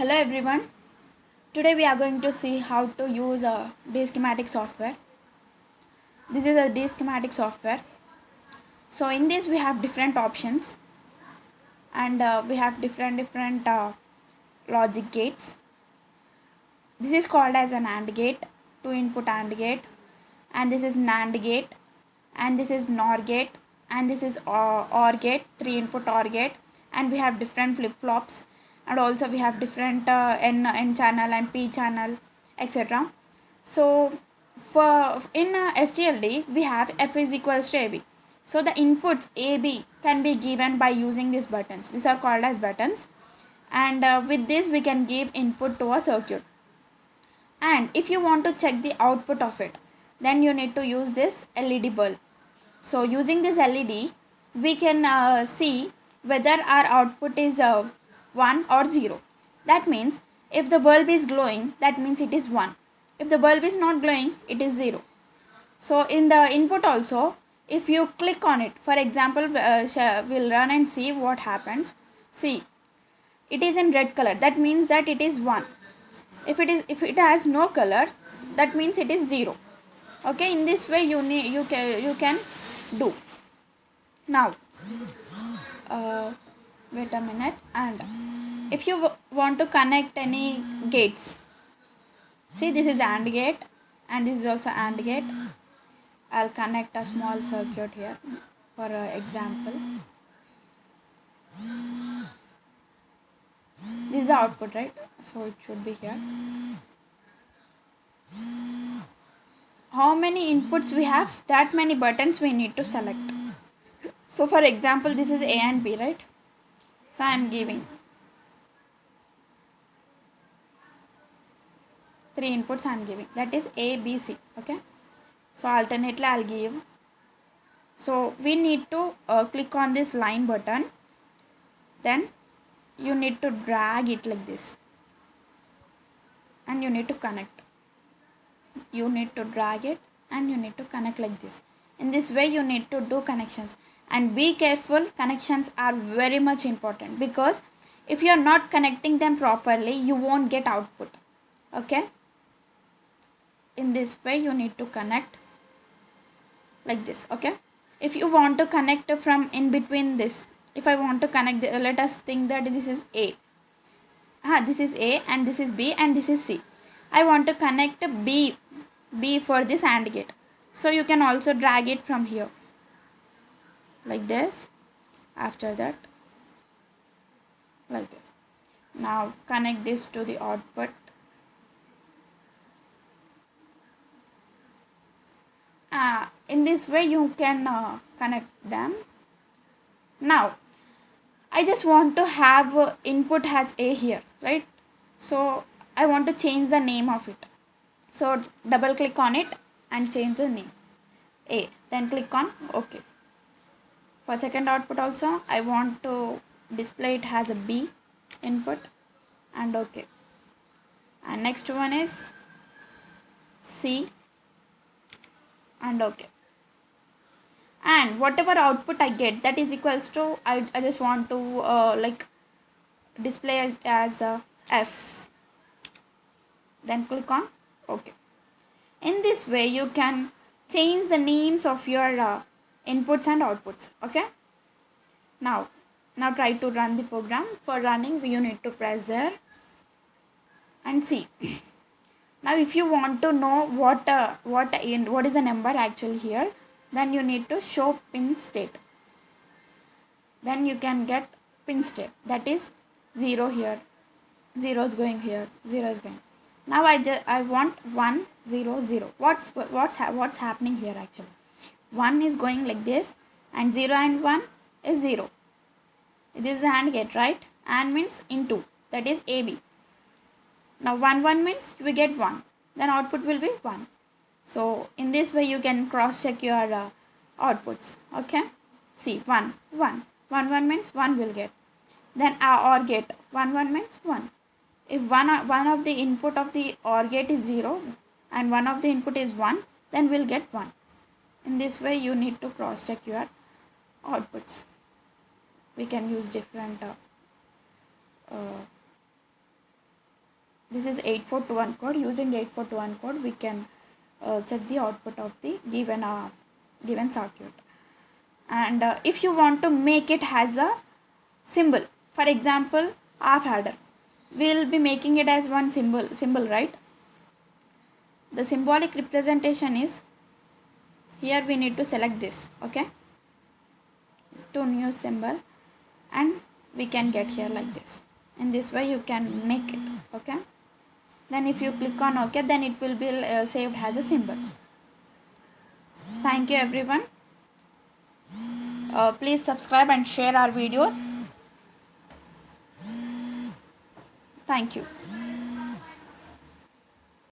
Hello everyone. Today we are going to see how to use a D-schematic software. This is a D-schematic software. So in this we have different options and we have different logic gates. This is called as an AND gate, two input AND gate, and this is NAND gate, and this is NOR gate, and this is OR gate, three input OR gate, and we have different flip flops, and also we have different N channel and P channel, etc. So for in STLD we have F is equals to AB. So the inputs AB can be given by using these buttons. These are called as buttons, and with this we can give input to a circuit. And if you want to check the output of it, then you need to use this LED bulb. So using this LED we can see whether our output is 1 or 0. That means if the bulb is glowing, that means it is 1. If the bulb is not glowing, it is 0. So in the input also, if you click on it, for example, we'll run and see what happens. See, it is in red color, that means that it is 1. If it has no color, that means it is 0. Okay, in this way you can do. Now wait a minute, and if you want to connect any gates, see, this is AND gate and this is also AND gate. I'll connect a small circuit here for example. This is the output, right? So it should be here. How many inputs we have, that many buttons we need to select. So for example, this is A and B, right? So I am giving 3 inputs I am giving, that is A, B, C. Okay, so alternately I'll give. So we need to click on this line button, then you need to drag it like this, and you need to connect. You need to drag it and you need to connect like this. In this way you need to do connections, and be careful, connections are very much important, because if you are not connecting them properly, you won't get output. Okay, in this way you need to connect like this. Okay, if you want to connect from in between this, if I want to connect let us think that this is A, this is A and this is B and this is C. I want to connect B for this AND gate, so you can also drag it from here like this. After that, like this. Now connect this to the output. In this way you can connect them. Now I just want to have input has A here, right? So I want to change the name of it. So double click on it and change the name A, then click on OK. For second output also I want to display it has a B input and OK. And next one is C and OK. And whatever output I get, that is equals to, I just want to like display as F, then click on OK. In this way you can change the names of your inputs and outputs. Okay, now try to run the program. For running you need to press there and see. Now if you want to know what is the number actually here, then you need to show pin state. Then you can get pin state, that is 0 here, 0 is going here, 0 is going. Now I want 1 0 0. What's happening here actually? 1 is going like this and 0 and 1 is 0. This is AND gate, right? AND means into, that is AB. Now 1 1 means we get 1, then output will be 1. So in this way you can cross check your outputs. Okay, see, 1 1 1 1 means 1 will get. Then OR gate, 1 1 means 1. If one of the input of the OR gate is 0 and one of the input is 1, then we'll get 1. In this way you need to cross check your outputs. We can use different This is 8421 code. Using 8421 code, we can check the output of the given circuit. And if you want to make it as a symbol, for example, half adder, we'll be making it as one symbol, right? The symbolic representation is here. We need to select this, okay, to new symbol, and we can get here like this. In this way you can make it, okay. Then if you click on OK, then it will be saved as a symbol. Thank you everyone. Please subscribe and share our videos. Thank you.